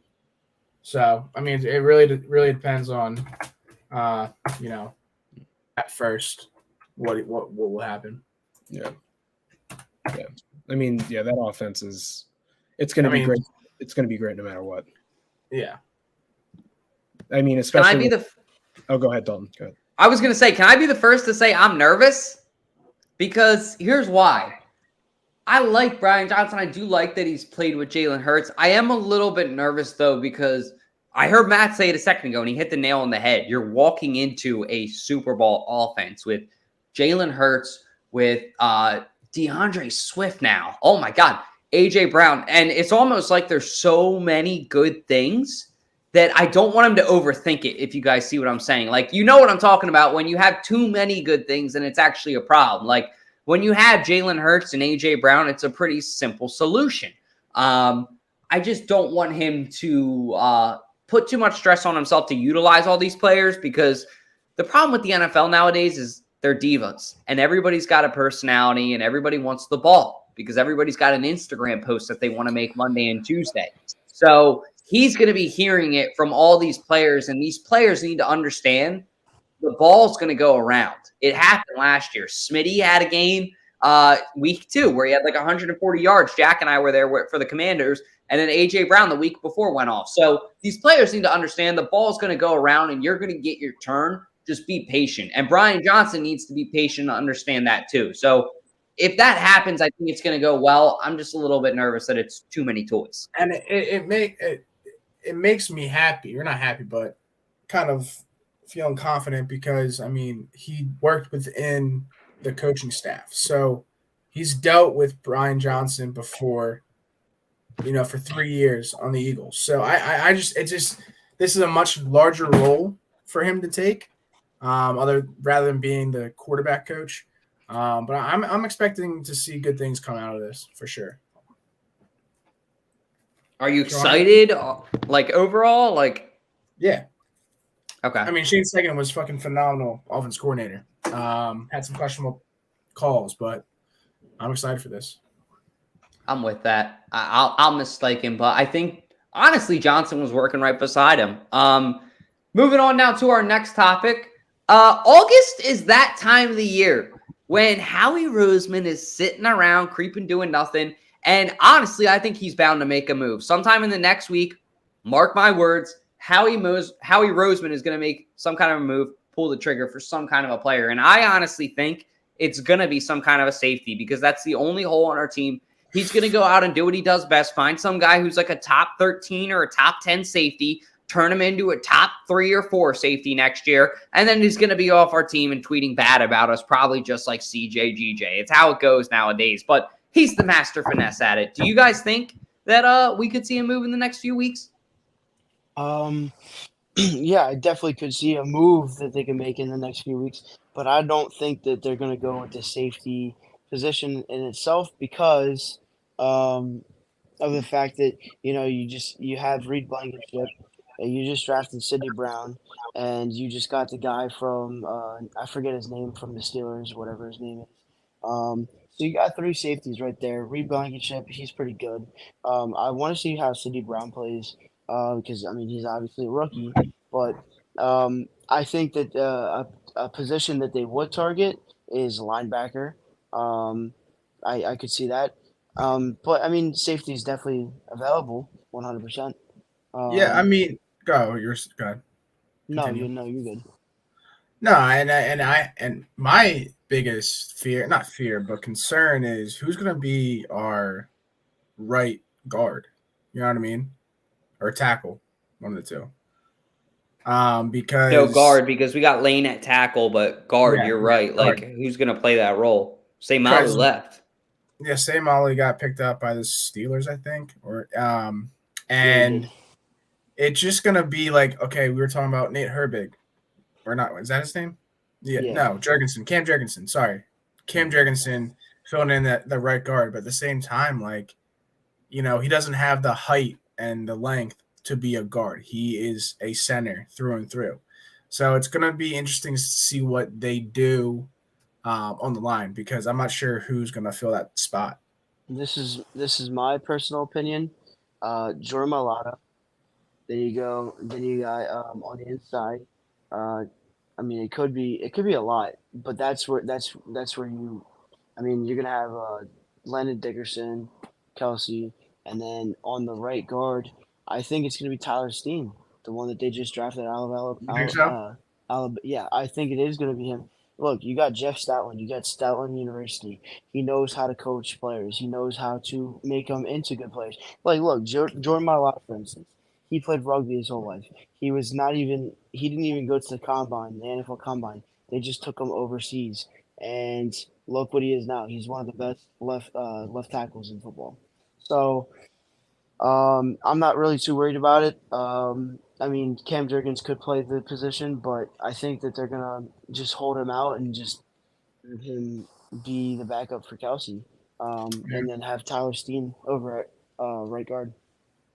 So, I mean, it really depends on, at first what will happen. Yeah. Yeah. I mean, yeah, that offense it's going to be great. It's going to be great no matter what. Yeah. I mean, especially Oh, go ahead, Dalton. Go ahead. I was going to say, can I be the first to say I'm nervous? Because here's why. I like Brian Johnson. I do like that he's played with Jalen Hurts. I am a little bit nervous, though, because I heard Matt say it a second ago, and he hit the nail on the head. You're walking into a Super Bowl offense with Jalen Hurts, with DeAndre Swift now. Oh, my God. A.J. Brown. And it's almost like there's so many good things that I don't want him to overthink it, if you guys see what I'm saying. Like, you know what I'm talking about when you have too many good things and it's actually a problem. Like, when you have Jalen Hurts and A.J. Brown, it's a pretty simple solution. I just don't want him to put too much stress on himself to utilize all these players, because the problem with the NFL nowadays is they're divas. And everybody's got a personality and everybody wants the ball because everybody's got an Instagram post that they want to make Monday and Tuesday. So he's going to be hearing it from all these players, and these players need to understand the ball's going to go around. It happened last year. Smitty had a game week 2 where he had like 140 yards. Jack and I were there for the Commanders, and then A.J. Brown the week before went off. So these players need to understand the ball's going to go around, and you're going to get your turn. Just be patient. And Brian Johnson needs to be patient to understand that too. So if that happens, I think it's going to go well. I'm just a little bit nervous that it's too many toys. And it makes me happy. Or not happy, but kind of feeling confident because, I mean, he worked within the coaching staff. So he's dealt with Brian Johnson before, for 3 years on the Eagles. So this is a much larger role for him to take, rather than being the quarterback coach. But I'm expecting to see good things come out of this for sure. Are you excited? Like overall, yeah. Okay. I mean, Shane Steichen was fucking phenomenal offense coordinator. Had some questionable calls, but I'm excited for this. I'm with that. I'll mistake him, but I think honestly Johnson was working right beside him. Moving on now to our next topic. August is that time of the year when Howie Roseman is sitting around creeping, doing nothing. And honestly, I think he's bound to make a move. Sometime in the next week, mark my words, Howie Roseman is going to make some kind of a move, pull the trigger for some kind of a player. And I honestly think it's going to be some kind of a safety, because that's the only hole on our team. He's going to go out and do what he does best, find some guy who's like a top 13 or a top 10 safety, turn him into a top 3 or 4 safety next year, and then he's going to be off our team and tweeting bad about us, probably just like CJ GJ. It's how it goes nowadays, but he's the master finesse at it. Do you guys think that we could see him move in the next few weeks? Yeah, I definitely could see a move that they can make in the next few weeks, but I don't think that they're going to go with the safety position in itself because of the fact that, you have Reed Blankenship, and you just drafted Sidney Brown, and you just got the guy from, I forget his name, from the Steelers, whatever his name is. So you got 3 safeties right there. Reed Blankenship, he's pretty good. I want to see how Sidney Brown plays because, he's obviously a rookie. But I think that a position that they would target is linebacker. I could see that. But, safety is definitely available 100%. Yeah, go. You're good. No, you're good. No, and my biggest fear, not fear, but concern is who's going to be our right guard. You know what I mean? Or tackle, one of the two. Because no guard, because we got Lane at tackle, but guard, you're right. Guard. Like, who's going to play that role? Say Molly left. Yeah, Say Molly got picked up by the Steelers, I think, and it's just gonna be like, okay, we were talking about Nate Herbig, or not? Is that his name? Yeah. No, Jurgensen, Cam Jurgensen. Sorry, Cam Jurgensen filling in the right guard, but at the same time, he doesn't have the height and the length to be a guard. He is a center through and through. So it's gonna be interesting to see what they do on the line, because I'm not sure who's gonna fill that spot. This is my personal opinion. Jordan Mailata. Then you go. Then you got on the inside. It could be a lot, but that's where you. You're gonna have Landon Dickerson, Kelsey, and then on the right guard, I think it's gonna be Tyler Steen, the one that they just drafted out of Alabama. You think so? Yeah, I think it is going to be him. Look, you got Jeff Stoutland. You got Stoutland University. He knows how to coach players. He knows how to make them into good players. Like, look, Jordan Mailata, for instance, he played rugby his whole life. He was not even. He didn't even go to the combine, the NFL combine. They just took him overseas, and look what he is now. He's one of the best left tackles in football. So I'm not really too worried about it. I mean, Cam Jurgens could play the position, but I think that they're gonna just hold him out and just have him be the backup for Kelsey, and then have Tyler Steen over at right guard.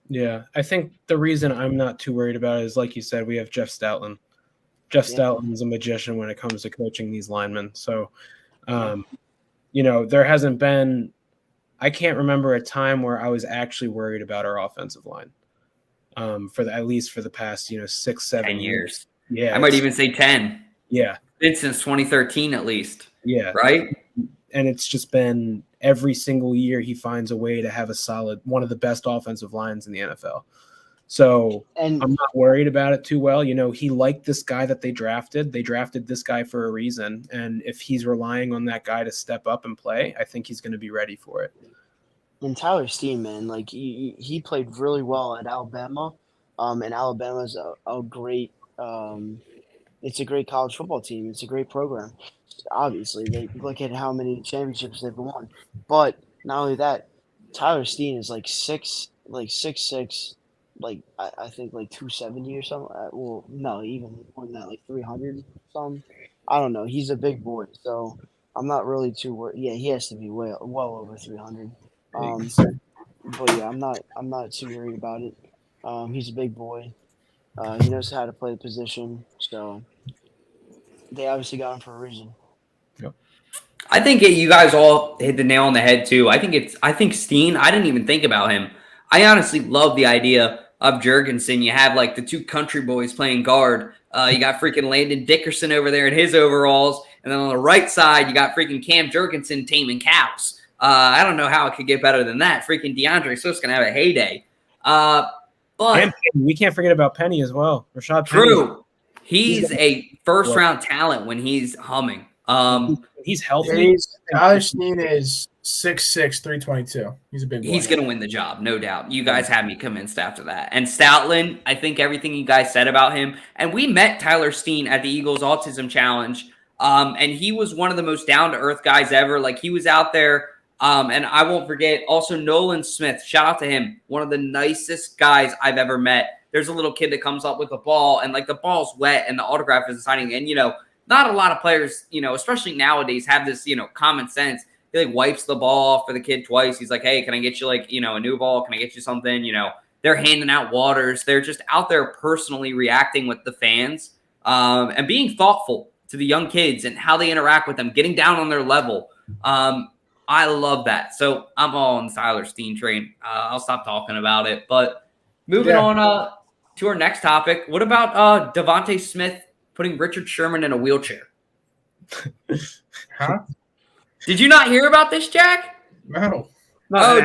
Yeah, I think the reason I'm not too worried about it is, like you said, we have Jeff Stoutland. Jeff Stoutland's a magician when it comes to coaching these linemen. So, there hasn't been – I can't remember a time where I was actually worried about our offensive line at least for the past, 6, 7 10 years. Yeah. I might even say 10. Yeah. It's since 2013 at least. Yeah. Right? And it's just been every single year he finds a way to have a solid – one of the best offensive lines in the NFL. So I'm not worried about it too well. He liked this guy that they drafted. They drafted this guy for a reason. And if he's relying on that guy to step up and play, I think he's going to be ready for it. And Tyler Steen, man, like he played really well at Alabama. And Alabama's a great it's a great college football team. It's a great program. Obviously, they look at how many championships they've won. But not only that, Tyler Steen is like 6'6", like I think like 270 or something. Well, no, even more than that, like 300 something. I don't know. He's a big boy, so I'm not really too worried. Yeah, he has to be well over 300. But yeah, I'm not too worried about it. He's a big boy. He knows how to play the position, so they obviously got him for a reason. Yep. I think you guys all hit the nail on the head too. I think Steen, I didn't even think about him. I honestly love the idea of Jurgensen. You have like the two country boys playing guard. You got freaking Landon Dickerson over there in his overalls. And then on the right side, you got freaking Cam Jurgensen taming cows. I don't know how it could get better than that. Freaking DeAndre Swift's going to have a heyday. But and we can't forget about Penny as well. Rashad True. Penny. He's a first-round talent when he's humming. He's healthy. Tyler Steen is 6'6", 322. He's a big boy. He's going to win the job, no doubt. You guys had me convinced after that. And Stoutland, I think everything you guys said about him. And we met Tyler Steen at the Eagles Autism Challenge. And he was one of the most down-to-earth guys ever. Like, he was out there. And I won't forget also Nolan Smith. Shout out to him. One of the nicest guys I've ever met. There's a little kid that comes up with a ball and like the ball's wet and the autograph is signing. And, not a lot of players, especially nowadays have this, common sense. He like wipes the ball off for the kid twice. He's like, hey, can I get you like, a new ball? Can I get you something? They're handing out waters. They're just out there personally reacting with the fans and being thoughtful to the young kids and how they interact with them, getting down on their level. I love that. So I'm all on the Tyler Steen train. I'll stop talking about it. But moving on to our next topic. What about Devante Smith putting Richard Sherman in a wheelchair? Huh? Did you not hear about this, Jack? No.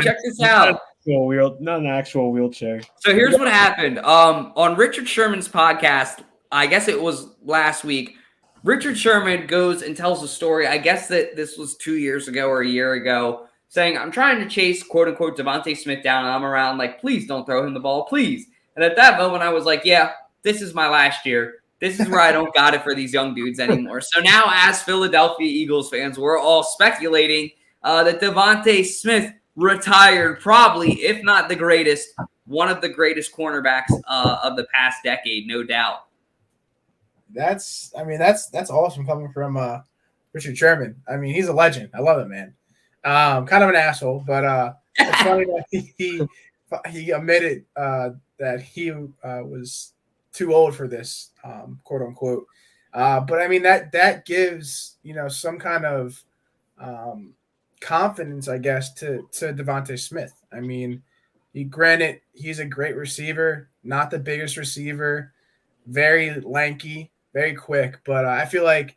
Check this out. Not an actual wheelchair. So here's what happened. On Richard Sherman's podcast, I guess it was last week, Richard Sherman goes and tells a story. I guess that this was 2 years ago or a year ago, saying, I'm trying to chase, quote unquote, Devante Smith down. And I'm around like, please don't throw him the ball, please. And at that moment, I was like, yeah, this is my last year. This is where I don't got it for these young dudes anymore. So now as Philadelphia Eagles fans, we're all speculating that Devante Smith retired probably, if not the greatest, one of the greatest cornerbacks of the past decade, no doubt. That's awesome coming from Richard Sherman. I mean, he's a legend. I love it, man. Kind of an asshole, but it's funny that he admitted that he was too old for this, quote unquote. But I mean that gives some kind of confidence, I guess, to Devonte Smith. I mean, he's a great receiver, not the biggest receiver, very lanky, very quick. But I feel like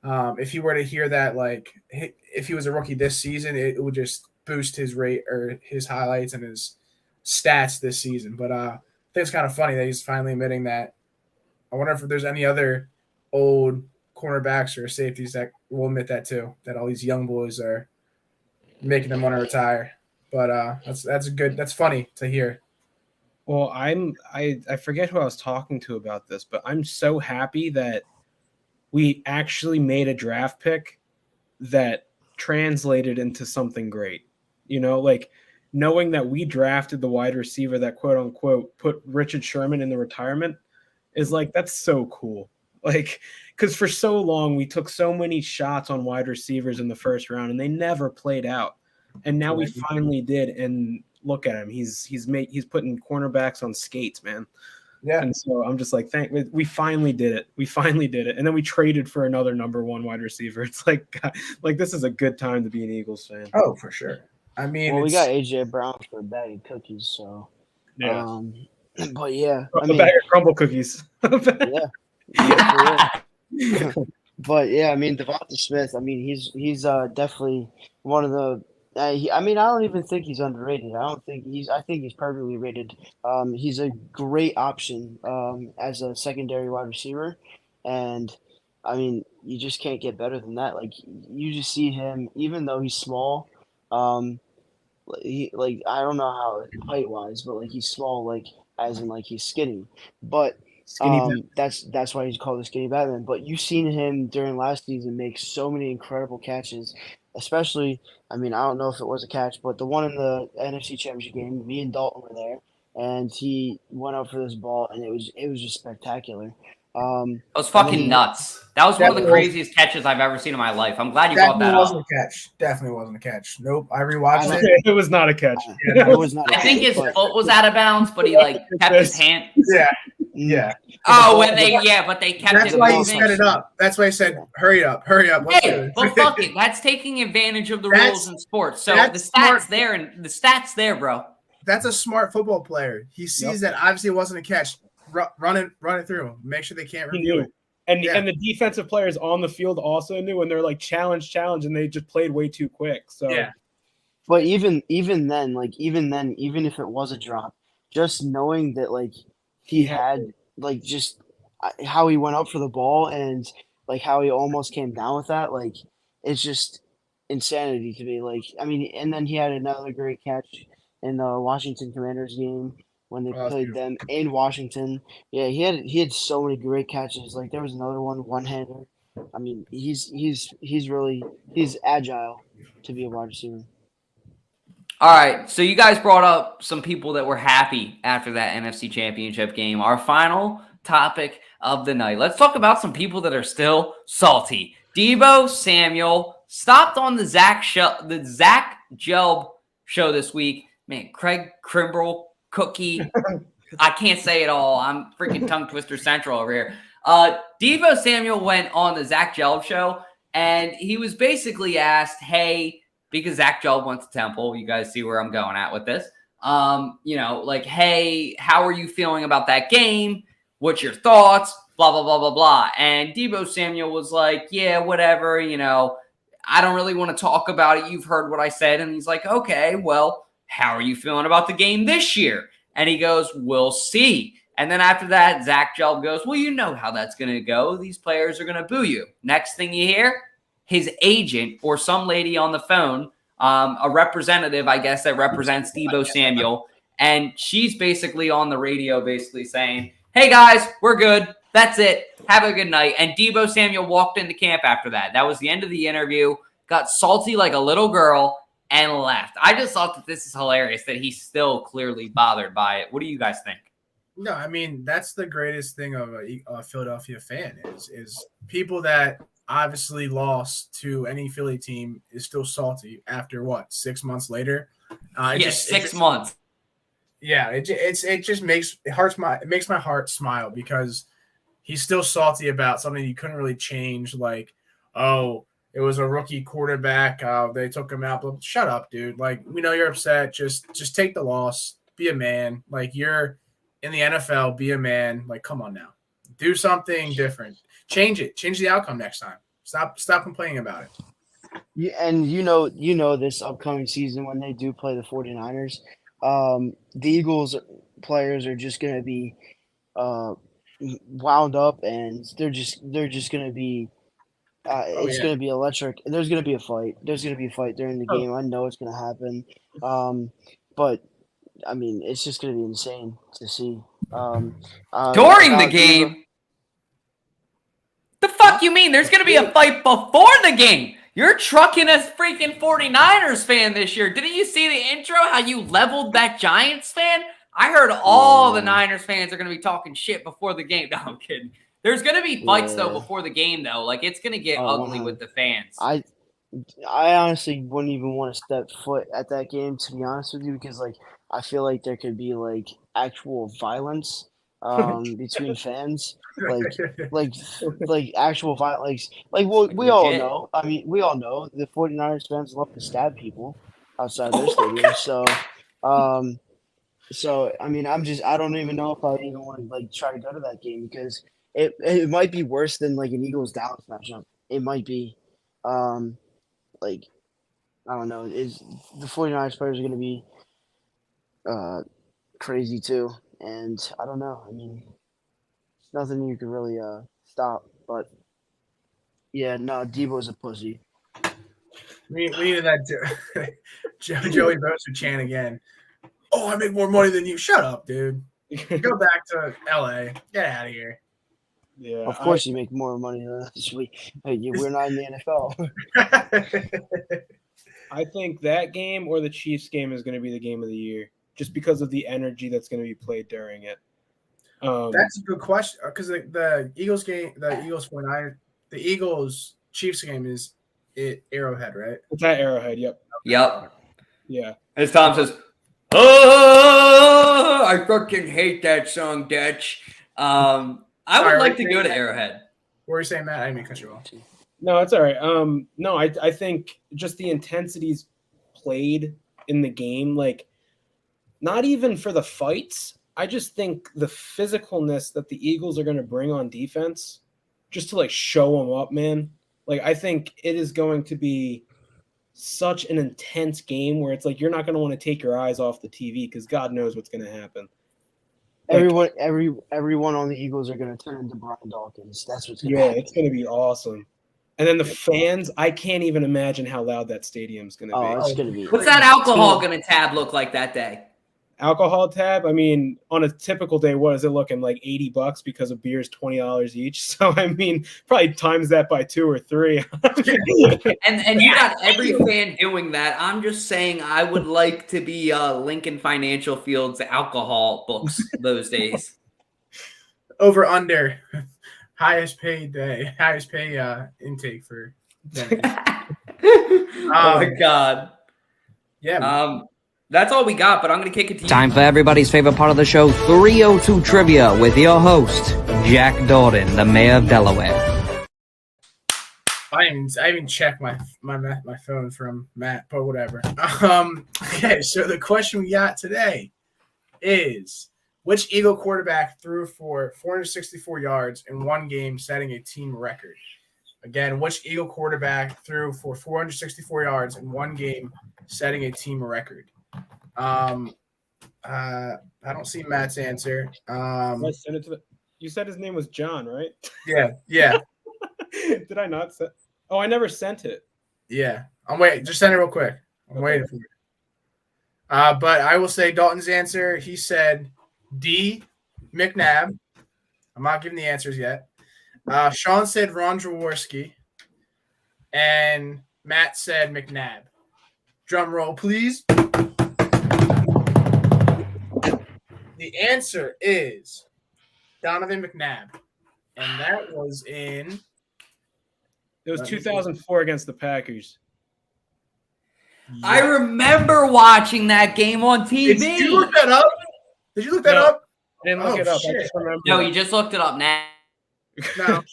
if he were to hear that, like if he was a rookie this season, it would just boost his rate or his highlights and his stats this season. But I think it's kind of funny that he's finally admitting that. I wonder if there's any other old cornerbacks or safeties that will admit that too, that all these young boys are making them want to retire. But that's funny to hear. Well, I forget who I was talking to about this, but I'm so happy that we actually made a draft pick that translated into something great. You know, like knowing that we drafted the wide receiver that quote unquote put Richard Sherman in the retirement is like, that's so cool. Like, because for so long we took so many shots on wide receivers in the first round and they never played out. And now we finally did. And look at him. He's putting cornerbacks on skates, man. Yeah. And so I'm just like, we finally did it. We finally did it. And then we traded for another number one wide receiver. It's like, God, like this is a good time to be an Eagles fan. Oh, for sure. I mean, well, we got AJ Brown for a bag of cookies, so yeah. But yeah, I mean, a bag of crumble cookies. yeah. But yeah, I mean, Devonta Smith. I mean, he's definitely one of the. I mean, I don't even think he's underrated. I think he's perfectly rated. He's a great option as a secondary wide receiver, and I mean, you just can't get better than that. Like you just see him, even though he's small. Like I don't know how height wise, but like he's small, like as in like he's skinny. But that's why he's called the skinny Batman. But you've seen him during last season make so many incredible catches, especially. I mean, I don't know if it was a catch, but the one in the NFC Championship game, me and Dalton were there, and he went up for this ball, and it was just spectacular. It was fucking nuts. That was one of the craziest catches I've ever seen in my life. I'm glad you brought that up. Definitely wasn't a catch. Nope. I rewatched it. It was not a catch. It was not. I think his foot was out of bounds, but he like kept his hand. Yeah. Oh, but they kept it. That's why he set it up. That's why he said, "Hurry up." Hey, but fuck it. That's taking advantage of the rules in sports. So the stats there, and the stats there, bro. That's a smart football player. He sees that obviously it wasn't a catch. Run it through. Make sure they can't review it. And the defensive players on the field also knew, and they're like challenge, and they just played way too quick. So yeah. But even then, even if it was a drop, just knowing that like he had like just how he went up for the ball and like how he almost came down with that, like it's just insanity to me. Like I mean, and then he had another great catch in the Washington Commanders game when they played them in Washington. Yeah, he had so many great catches. Like there was another one-hander. I mean, he's agile to be a wide receiver. All right, so you guys brought up some people that were happy after that NFC Championship game. Our final topic of the night. Let's talk about some people that are still salty. Deebo Samuel stopped on the Zach Gelb show this week. Man, Craig Kimbrell, Cookie. I can't say it all. I'm freaking tongue twister central over here. Deebo Samuel went on the Zach Gelb show, and he was basically asked, hey, because Zach Gelb went to Temple. You guys see where I'm going at with this. Like, hey, how are you feeling about that game? What's your thoughts? Blah, blah, blah, blah, blah. And Deebo Samuel was like, yeah, whatever, I don't really want to talk about it. You've heard what I said. And he's like, okay, well, how are you feeling about the game this year? And he goes, we'll see. And then after that, Zach Gelb goes, well, you know how that's going to go. These players are going to boo you. Next thing you hear, his agent or some lady on the phone, a representative, I guess, that represents Deebo Samuel. And she's basically on the radio basically saying, hey, guys, we're good. That's it. Have a good night. And Deebo Samuel walked into camp after that. That was the end of the interview. Got salty like a little girl and left. I just thought that this is hilarious that he's still clearly bothered by it. What do you guys think? No, I mean, that's the greatest thing of a Philadelphia fan is people that obviously lost to any Philly team is still salty after 6 months later. 6 months. Yeah, it just makes my heart smile because he's still salty about something you couldn't really change. Like, oh, it was a rookie quarterback. They took him out. But shut up, dude. Like, we know you're upset. Just take the loss. Be a man. Like, you're in the NFL. Be a man. Like, come on now. Do something different. Change it. Change the outcome next time. Stop complaining about it. Yeah, and you know this upcoming season when they do play the 49ers, the Eagles players are just going to be wound up, and they're just gonna be. It's gonna be electric. There's gonna be a fight. There's gonna be a fight during the game. I know it's gonna happen. But I mean, it's just gonna be insane to see. During the game. The fuck you mean? There's going to be a fight before the game. You're trucking a freaking 49ers fan this year. Didn't you see the intro? How you leveled that Giants fan? I heard all the Niners fans are going to be talking shit before the game. No, I'm kidding. There's going to be fights, though, before the game, though. Like, it's going to get ugly with the fans. I honestly wouldn't even want to step foot at that game, to be honest with you, because, like, I feel like there could be, like, actual violence between fans. Like actual violence. Like we all know. I mean, we all know the 49ers fans love to stab people outside their stadium. So I mean, I don't even know if I even want to like try to go to that game because it might be worse than like an Eagles Dallas matchup. It might be, like I don't know. Is the 49ers players are going to be crazy too? And I don't know. I mean. Nothing you can really stop, but yeah, no, Deebo's a pussy. We needed that. Joey Bosa chant again. Oh, I make more money than you. Shut up, dude. Go back to LA. Get out of here. Yeah, of course you make more money than us. We're not in the NFL. I think that game or the Chiefs game is going to be the game of the year, just because of the energy that's going to be played during it. That's a good question because the Eagles game, the Eagles Chiefs game is Arrowhead, right? It's at Arrowhead. Yep. Yeah. As Tom says, "Oh, I fucking hate that song, Dutch." I would like to go to Arrowhead. What were you saying, Matt? I didn't mean to cut you off. No, it's all right. No, I think just the intensities played in the game, like not even for the fights. I just think the physicalness that the Eagles are going to bring on defense just to like show them up, man. Like, I think it is going to be such an intense game where it's like you're not going to want to take your eyes off the TV because God knows what's going to happen. Like, everyone on the Eagles are going to turn into Brian Dawkins. That's what's going to happen. It's going to be awesome. And then the fans, I can't even imagine how loud that stadium's going to be. It's going to be. What's that alcohol going to tab look like that day? Alcohol tab, I mean, on a typical day, what is it looking like? $80 because a beer is $20 each. So I mean, probably times that by 2 or 3. and you got every fan doing that. I'm just saying, I would like to be Lincoln Financial Field's alcohol books those days. Over under highest pay intake for. Oh my God. Yeah. That's all we got, but I'm going to kick it to you. Time for everybody's favorite part of the show, 302 Trivia, with your host, Jack Dalton, the mayor of Delaware. I even checked my phone from Matt, but whatever. Okay, so the question we got today is, which Eagle quarterback threw for 464 yards in one game, setting a team record? Again, which Eagle quarterback threw for 464 yards in one game, setting a team record? I don't see Matt's answer. You said his name was John, right? Yeah. Did I not send? Oh, I never sent it. Yeah, I'm waiting. Just send it real quick. I'm waiting for it. But I will say Dalton's answer. He said D. McNabb. I'm not giving the answers yet. Sean said Ron Jaworski, and Matt said McNabb. Drum roll, please. The answer is Donovan McNabb, and that was in. It was 2004 against the Packers. Yeah. I remember watching that game on TV. Did you look that up? I didn't look it up. Shit. I just remember. No, you just looked it up now. No.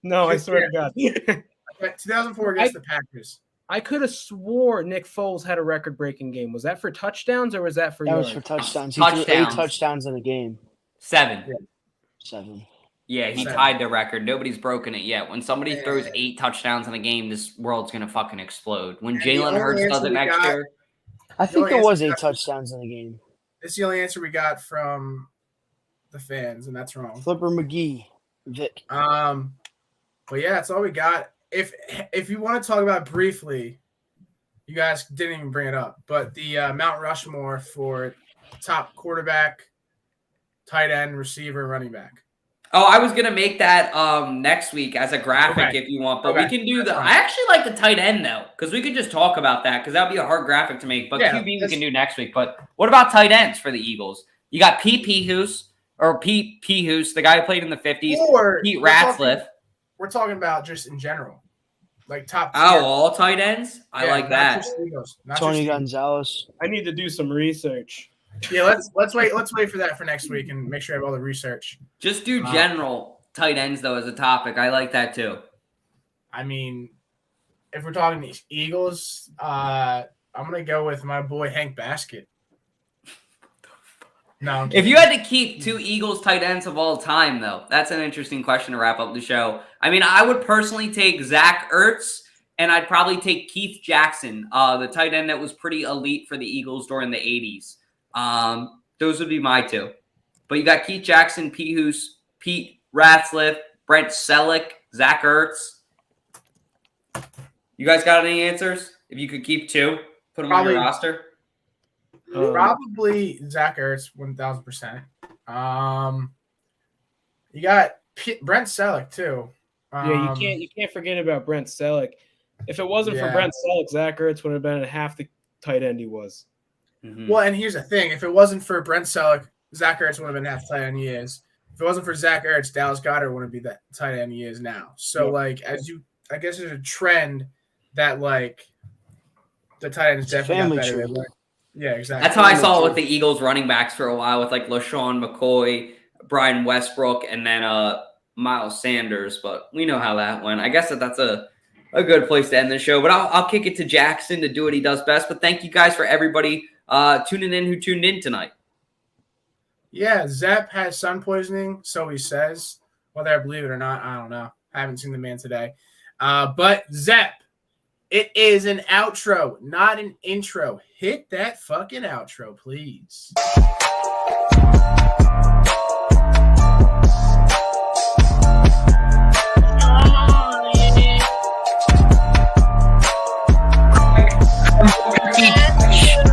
No, I swear to God. 2004 against the Packers. I could have swore Nick Foles had a record-breaking game. Was that for touchdowns or was that for yards? That was for touchdowns. He threw 8 touchdowns in a game. 7. Yeah. 7. Yeah, he tied the record. Nobody's broken it yet. When somebody throws 8 touchdowns in a game, this world's going to fucking explode. When Jalen Hurts does it next year. I think there was 8 touchdowns in the game. This is the only answer we got from the fans, and that's wrong. Flipper McGee, Vic. But yeah, that's all we got. If you want to talk about it briefly, you guys didn't even bring it up, but the Mount Rushmore for top quarterback, tight end, receiver, running back. Oh, I was gonna make that next week as a graphic if you want, but we can do I actually like the tight end though, because we could just talk about that because that would be a hard graphic to make. But QB we can do next week. But what about tight ends for the Eagles? You got Pete Pehoose, the guy who played in the 50s, or Pete Ratzliff. We're talking about just in general, like top. All tight ends. I like that. Tony Gonzalez. I need to do some research. Yeah, let's wait. Let's wait for that for next week and make sure I have all the research. Just do general tight ends though as a topic. I like that too. I mean, if we're talking the Eagles, I'm gonna go with my boy Hank Basket. No. If you had to keep 2 Eagles tight ends of all time, though, that's an interesting question to wrap up the show. I mean, I would personally take Zach Ertz, and I'd probably take Keith Jackson, the tight end that was pretty elite for the Eagles during the 80s. Those would be my 2. But you got Keith Jackson, Pete Ratzliff, Brent Selleck, Zach Ertz. You guys got any answers? If you could keep 2, put them on your roster. Probably Zach Ertz, 1,000%. You got Brent Selleck too. Yeah, you can't forget about Brent Selleck. If it wasn't for Brent Selleck, Zach Ertz would have been half the tight end he was. Mm-hmm. Well, and here's the thing: if it wasn't for Brent Selleck, Zach Ertz would have been half the tight end he is. If it wasn't for Zach Ertz, Dallas Goedert wouldn't be that tight end he is now. So, I guess there's a trend that the tight end is definitely better. Yeah, exactly. That's how I saw it with the Eagles running backs for a while with LaShawn McCoy, Brian Westbrook, and then Miles Sanders. But we know how that went. I guess that's a good place to end the show. But I'll kick it to Jackson to do what he does best. But thank you guys for everybody tuning in who tuned in tonight. Yeah, Zepp has sun poisoning, so he says. Whether I believe it or not, I don't know. I haven't seen the man today. But Zepp, it is an outro, not an intro. Hit that fucking outro, please. Oh, yeah.